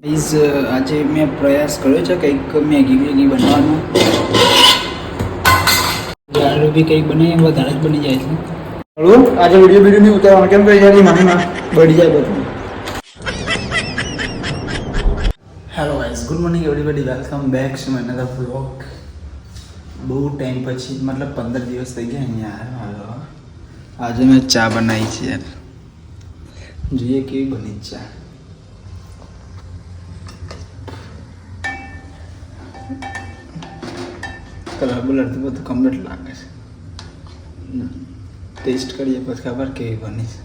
Guys આજે મેં પ્રયાસ કર્યો છે કંઈક મેગી બનાવવાનો. જ્યારે બી કંઈક બનાવીએ વધારે જ બની જાય છે. હળવું આજે વિડીયો નહીં ઉતારવાનો કેમ કહી જાય મને બળી જાય બધું. Hello guys, good morning everybody, welcome back to my another vlog. બહુ ટાઈમ પછી મતલબ 15 દિવસ થઈ ગયા અહીંયા આવ્યો. આજે મેં ચા બનાવી છે યાર, જોઈએ કેવી બની ચા. કલર બલરથી બધું કમ્પ્લીટ લાગે છે. ટેસ્ટ કરીએ પછી ખબર કેવી બની છે.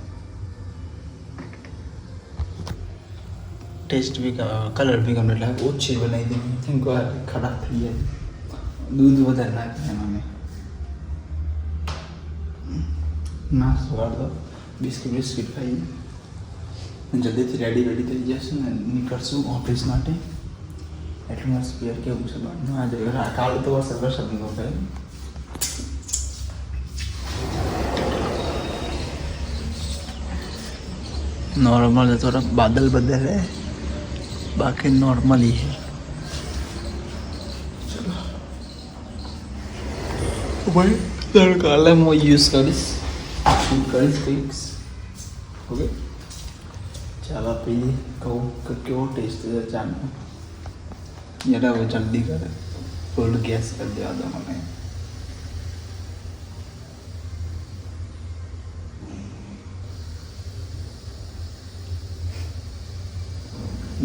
ટેસ્ટ બી કલર બી કમ્પ્લીટ લાગે. ઓછી બનાવી દીધી, થિંક ખરાબ થઈ જાય. દૂધ વધારે નાખે એમાં મેં. નાસ્તો કાઢો, બિસ્કિટ ખાઈએ, જલ્દીથી રેડી થઈ જશું ને નીકળશું ઓફિસ માટે. એટલું મસ્ત પિયર કેવું છે બહારનું. આજે કાલે તો વરસાદ નહીં હોય. नॉर्मल है, थोड़ा बादल बदल है, बाकी नॉर्मल ही है. चलो भाई काले मैं यूज़ करीश शूट करीश फिक्स. ओके चलो पी कहूँ कि क्यों टेस्ट है चानो जरा वो जल्दी करे, फुल गैस कर दिया दो मैंने.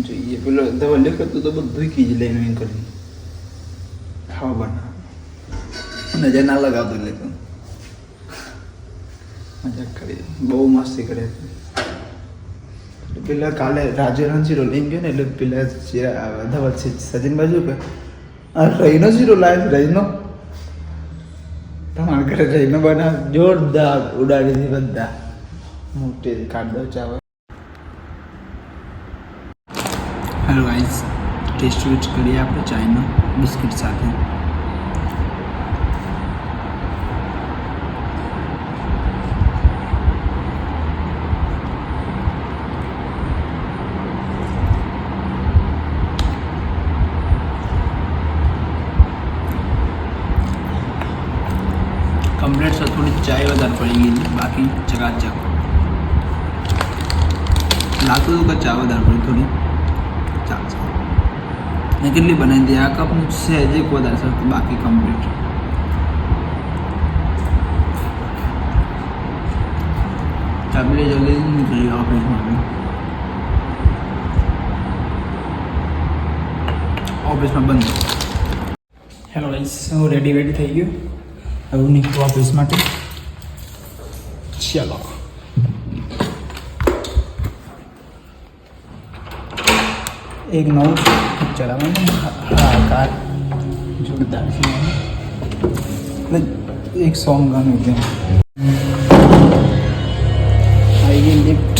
જોઈએ પેલો દવા લે કરતું તો બધું કીજ લઈને એમ કરી ખાવા બના નજર ના લગાવતો લેતો મજાક કરી બહુ મસ્તી કરે. પેલા કાલે રાજેરાન શીરો લઈને ગયો ને એટલે પેલા ધવલ સચિન બાજુ કે રહીનો શીરો લાવ્યો. રહીનો તમારા ઘરે રહીનો બના જોરદાર ઉડાડી હતી બધા. મોટી કાઢ દો ચાવલ. હેલો ગાઈઝ, ટેસ્ટ યુઝ કરીએ આપણે ચાયનો બિસ્કિટ સાથે. કમ્પ્લીટ છે, થોડી ચાય વધારે પડી ગઈ, બાકી ચકાચક લાગતું હતું કે ચા વધારે પડી થોડી. ચાલશે ને કેટલી બનાવી દે આ કપનું સહેજ એક વધારે સર, બાકી કમ્પ્લીટ. ચાબલી જલ્દી નીકળી ઓફિસમાં બંધ. હેલો ગાઈસ, હું રેડી થઈ ગયો. હવે નીકળું ઓફિસ માટે. ચાલો એક નવું ચલાવવાનું. હા કાર જોરદાર છે, એટલે એક સોંગ ગાનું છે. આવી ગઈ લિફ્ટ.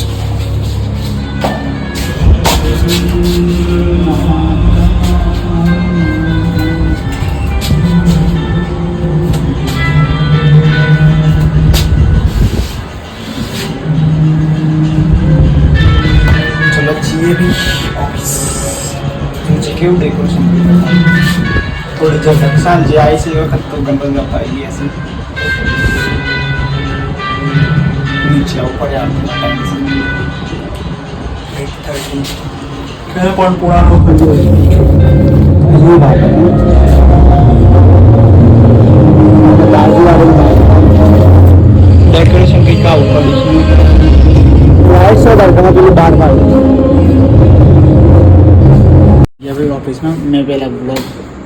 ચલો છીએ બી ઓફિસ. કેવું ડેકોરેશન થોડી ઝટક સાંજે આવી છે. એ વખત તો ગંદા આવી ગયા છે. નીચે ઉપર આવતા ટાઈમ છે 8:30. ખેર પણ પુરાણો ડેકોરેશન કંઈક આવું કરીશું. પેલી 12 ઓફિસમાં મેં પહેલાં બ્લોગ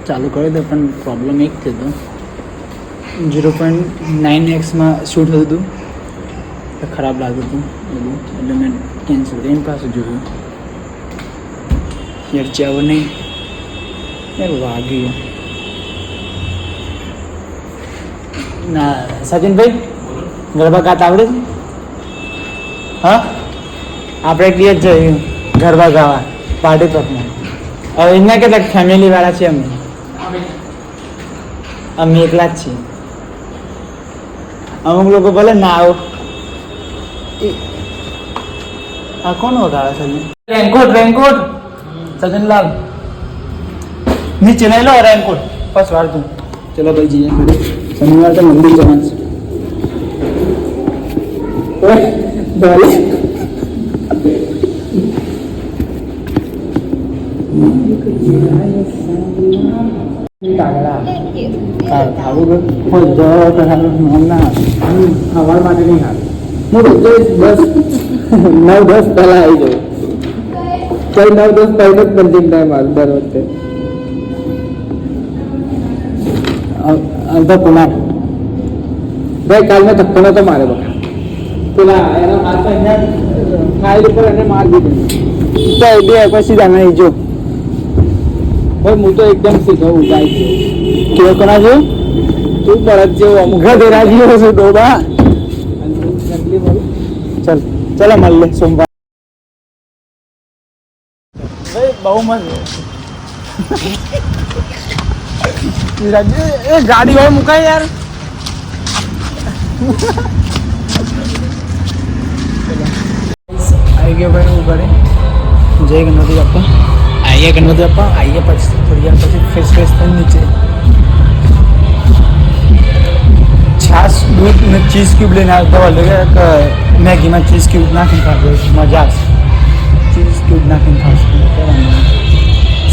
ચાલુ કર્યો હતો, પણ પ્રોબ્લેમ એક થયો હતો. 0.9x શૂટ થતું હતું, ખરાબ લાગતું હતું બધું, એટલે મેં કેન્સલ કરીને પાછું જોયું. યાર ચાવ નહીં યાર વાગ્યું ના. સચિનભાઈ ગરબા ગાતા આવડે છે? હા આપણે ક્લિયર જઈએ ગરબા ગાવા પાર્ટી તરફમાં. હવે એના કેટલાક ફેમિલીવાળા છે, અમે એકલા જ છીએ. અમુક લોકો ભલે ના આવો. આ કોણ વગાડે છે? રેનકોટ सजनलाल नीचे नहीं लो रेनकोट फर्स्ट बार तू चलो भाई जी शनिवार तो मंदिर जाना हवा માટે નહીં હાલ હું રોજ 9-10 પહેલા આવી જાઉં કઈ 9-10 પહેલા જ બંધી થાય મારું દર વખતે અંતર પુના ભાઈ કાલ મેં ધક્કો નતો મારે બકા પેલા એના માર તો અહીંયા ફાઇલ ઉપર એને માર દીધું તો એ બે પછી જાણે જો ભાઈ હું તો એકદમ સીધો ઉગાઈ ગયો કેવો કરા જો તું બળદ જેવો અમુક ગધેરા જેવો છે ડોબા चल चलो मल ले सोमवार भाई बहु मत ये गाड़ी भाई मुका यार आई गए भाई ऊपर जय गणपति बाप्पा आइए गणपति बाप्पा आइए પછી થોડી વાર પછી ફ્રેશ ફ્રેશ થઈ નીચે छाछ दूध में चीज़ क्यूब लेना तो लगे मैगी में चीज़ क्यूब ना खा मजा चीज़ क्यूब ना खा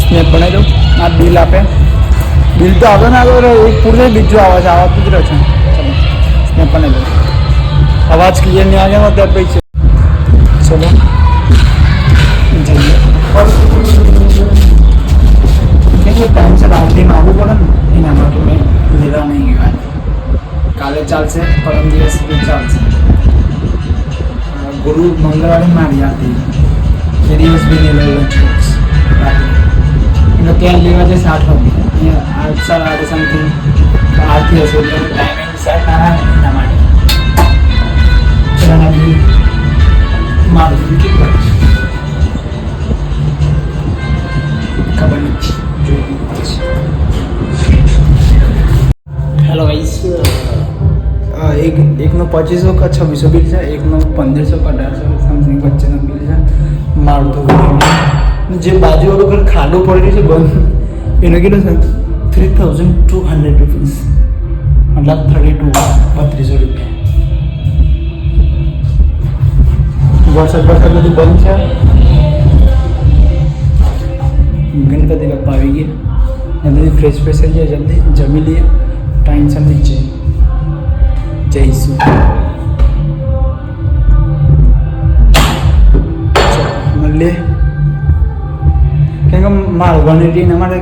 स्नेप बनाई दो आप बिल आपे बिल तो आगे ना अगर पूरे बीजो आवाज कुछ रहे चलो स्नेप बनाई दो आवाज़ क्लियर नहीं आ गया मतलब पैसे चलो जाइए टाइम से रात्रि में आगे पड़ा ना में मेरा नहीं गया કાલે ચાલશે પરમ દિવસ બી ચાલશે ગુરુ મંગળવારે મારી હતી એ દિવસ બી નહીં લઈ લો ત્યાં લેવા જઈશ 8 વાગે અહીંયા 8 સમથિંગ આરતી હશે એટલે ટાઈમિંગ સેટ ના થાય એના માટે એના બી મારું કેટલું ખબર નથી હેલો ગાઈસ एक नो 2500 का 2600 बिल है एक नो 1500 का 1800 समथिंग बच्चे नो बिल है मार दो जे बाजू वालों घर खालो पड़ रही है बंद इन्हें कितना सर 3200 रुपीस मतलब 3200 रुपये वर्षा तो बंद है गणपति बाप्पा આવી ગયા जल्दी फ्रेश फ्रेश है जल्दी जमी लिए टाइम से नीचे जैसू મળીએ કેમ કે મારું ગણેટીને અમારે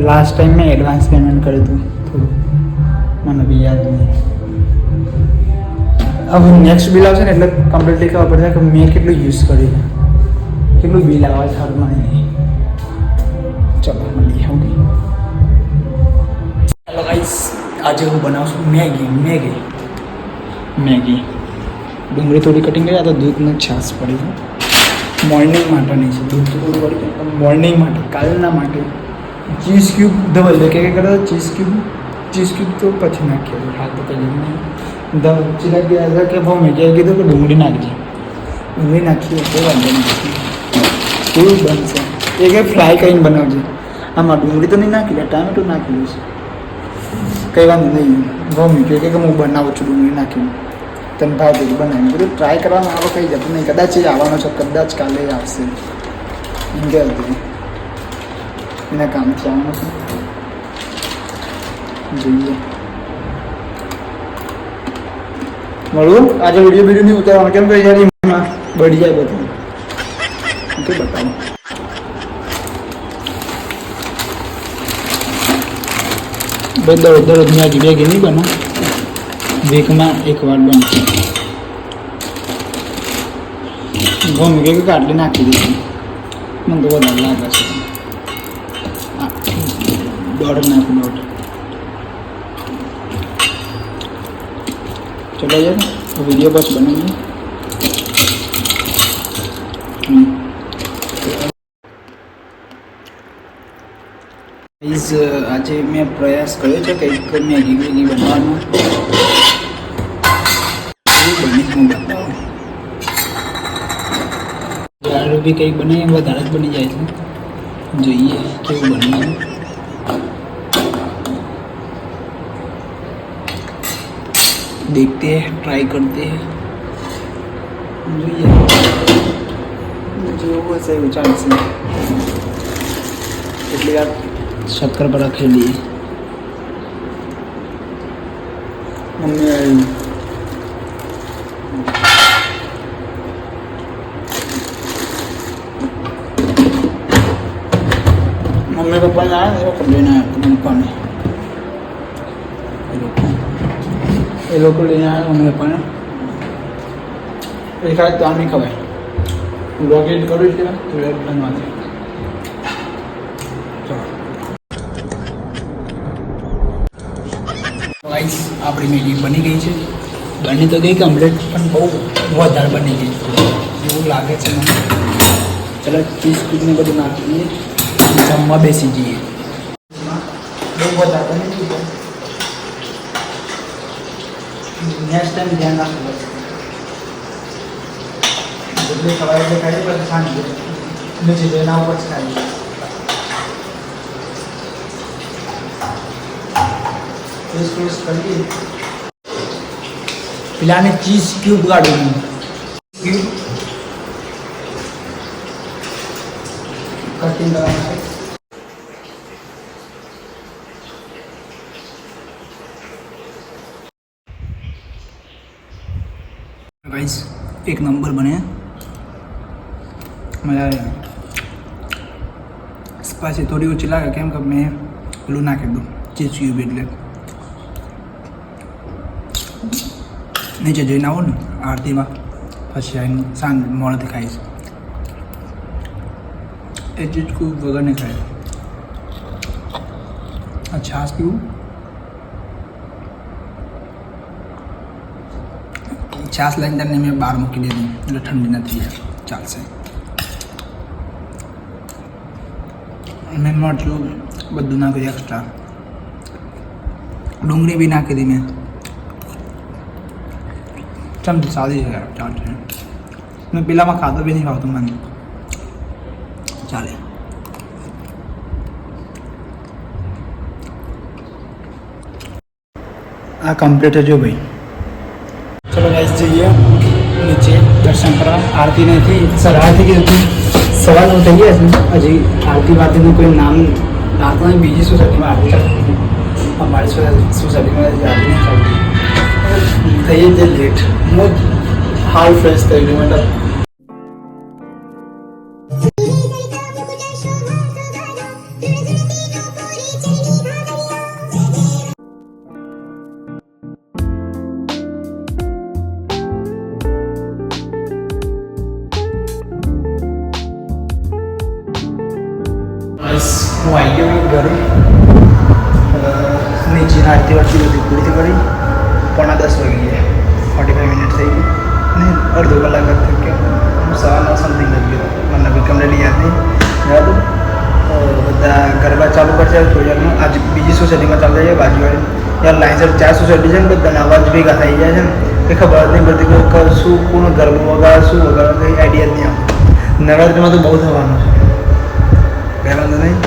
લાસ્ટ ટાઈમ મેં એડવાન્સ પેમેન્ટ કર્યું હતું થોડું મને બી યાદ નહીં હવે નેક્સ્ટ બિલ આવશે ને એટલે કમ્પ્લીટલી ખબર પડશે કે મેં કેટલું યુઝ કર્યું કેટલું બિલ આવે સારું મને ચલો મળીએ ઓકે હેલો ગાઈસ આજે હું બનાવું છું મેગી ડુંગળી થોડી કટિંગ કરી આ તો દૂધનો છાશ પડી છે મોર્નિંગ માટે નહીં છે દૂધ તો થોડું પડી પણ મોર્નિંગ માટે કાલના માટે ચીઝ ક્યુબ ડબલ કે કરે ચીઝ ક્યુબ તો પછી નાખીએ હાલ તો કંઈ નહીં ચીલા ગયા હતા કે ભાવ મેં કીધું કે ડુંગળી નાખજે ડુંગળી નાખીએ તો વાંધો નહીં કેવું બનશે એ કંઈ ફ્રાય કરીને બનાવજે આમાં ડુંગળી તો નહીં નાખી લે ટામેટું નાખી દઈશ કંઈ વાંધો નહીં ભાવ મેં કે હું બનાવું છું ડુંગળી નાખીને તને ભાવ બધું બનાવીને બધું ટ્રાય કરવાનું આવો કંઈ જતું નહીં કદાચ એ આવવાનો છે કદાચ કાલે આવશે એમ કે હતું એના કામથી આવવાનું છે જોઈએ મળવું આજે વિડીયો નહીં ઉતારવાનું કેમ કે જ્યારે બળી જાય બધું ઓકે બતાવો દરરોજ મેગી નહીં બને વીકમાં એકવાર બનશે ગમે કે આટલી નાખી દઈશું મને તો વધારે લાગે છે દોઢ નાખું દોઢ ચલો યાર વિડીયો બસ બનાવીએ આજે મેં પ્રયાસ કર્યો છે કંઈક મેગી બનાવવાનો બની હું બતાવું દાળ બી કંઈક બને વધારે જ બની જાય છે જોઈએ કેવું બન્યું. देखते हैं, ट्राई करते हैं. જોઈએ જેવું હશે એવું ચાલશે. એટલી વાર શક્કર પર રાખી લઈએ. મમ્મી આવી મમ્મી પપ્પાને આવ્યા એ લઈને આવ્યા પપ્પાને એ લોકો લઈને આવ્યા મમ્મી પપ્પાને એ ખાય તો આમ નહીં ખવાય. લોગિન કરું છે તો એ બનવાથી ગાઈસ આપણી મેગી બની ગઈ છે. બની તો ગઈ કમ્પ્લીટ પણ બહુ વધારે બની ગઈ એવું લાગે છે મને. ચલો ચીઝ કૂકને બધું નાખી દઈએ, જમવા બેસી જઈએ. બહુ વધારે બની ગઈ છે. નેક્સ્ટ ટાઈમ ધ્યાન રાખવું પડશે. જેટલી ખવાય એટલે ખાઈ પછી સાંજે નીચે જઈને આવું પછી ખાઈ. ટેસ્ટ કરીએ. પેલાને ચીઝ ક્યુબ કાઢવું. ક્યુબ કટિંગ કરવાનું છે. ગાઈસ એક નંબર બને. મજા આવે. સ્પાઈસી થોડી ઓછી લાગે કેમ કે મેં પેલું નાખી દઉં ચીઝ ક્યુબ એટલે. નીચે જઈને આવો ને આરતીમાં પછી આવીને સાંજ મોડેથી ખાઈશ. એ ચીજ ખૂબ વગર નહીં ખાય. આ છાશ પીવું. છાશ લઈને તમને મેં બહાર મૂકી દીધી એટલે ઠંડી નથી ચાલશે. મેં મરચું બધું નાખી દીધું એક્સ્ટ્રા. ડુંગળી બી નાખી દીધી મેં. ચમચી સાદી છે ચાલશે. મેં પેલામાં ખાતો બી નહીં ખાવતું મને ચાલે. આ કમ્પ્લીટ જો ભાઈ. ચલો ગાઈસ જઈએ નીચે દર્શન કરવા. આરતી નથી આરતી કીધું સવારનું થઈ ગયા છે. હજી આરતી વારતીનું કોઈ નામ નાખતું નહીં. બીજી સોસાયટીમાં આરતી ચાલતી અમારી સોસાયટીમાં આરતી નહીં ચાલતી. થઈ જ લેટ. હું હાલ ફ્રેશ થઈ ગયું મતલબ. હું આવી ગયો ઘરે. નીચેના આરતી વારતી બધી પૂરી કરી. 9:45 વાગી ગયા. 45 મિનિટ થઈ ગઈ ને અડધો કલાક થઈ ગયો. હું 9:30 સમથિંગ લઈ ગયો. મને બી કમ્પ્લીટ યાદ નહીં. યાદ બધા ગરબા ચાલુ કરશે થોડી વારમાં. આજે બીજી સોસાયટીમાં ચાલુ જાય બાજુવાળી. યાર લાઈન 4 સોસાયટી છે ને બધાના અવાજ ભેગા થઈ જાય છે ને એ ખબર જ નહીં પડતી કે શું કોનો ગરબો વગાડે શું વગાડે કંઈ આઈડિયા જ નહીં આવતો. નવરાત્રિમાં તો બહુ થવાનું છે. કંઈ વાંધો નહીં.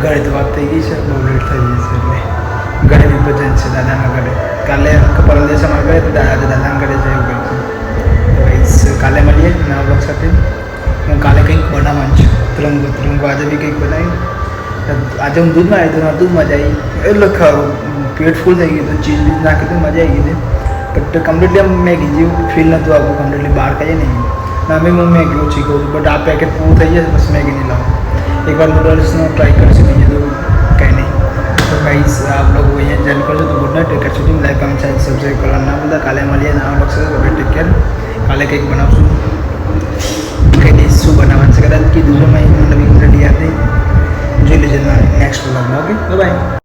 ઘરે તો વાત થઈ ગઈ છે. બહુ લેટ થઈ ગઈ છે એટલે ઘરે બી ભજન છે દાદાના ઘરે. કાલે પરમ દિવસે અમારા ઘરે તો દાદાના ઘરે છે એવું કહ્યું છે. તો કાલે મળીએ નવા બ્લોગ સાથે. હું કાલે કંઈક બનાવવાનું છું. ત્રંગો આજે બી કંઈક બનાવ્યું. આજે હું દૂધમાં આવી તો દૂધમાં જ આવી એટલે પેટ ફૂલ થઈ ગયું. તો ચીઝ બીજ નાખી તો મજા આવી ગઈ. બટ કમ્પ્લીટલી આમ મેગી જેવું ફીલ નહોતું આવતું. કમ્પ્લીટલી બહાર ખાઈએ નહીં. અમે હું મેગી ઓછી કહું છું. બટ આ પેકેટ પૂરું થઈ જશે પછી મેગી નહીં લાવું. એકવાર નૂડલ્સનો ટ્રાય કરશે બીજું તો કંઈ નહીં. તો ગાઈસ આ બ્લોગ અહીંયા જોઈન કરજો. તો good night. Take care. Shooting like comment share subscribe કરવા ના ભૂલતા. કાલે મળીએ નવા બ્લોગ સાથે. Take care. કાલે કંઈક બનાવશું. કંઈ ડીશ શું બનાવવાનું છે કદાચ કીધું છે મેં. નવી કમ્પ્લીટ યાદ નહીં. જોઈ લેજો નેક્સ્ટ બ્લોગમાં. Okay bye.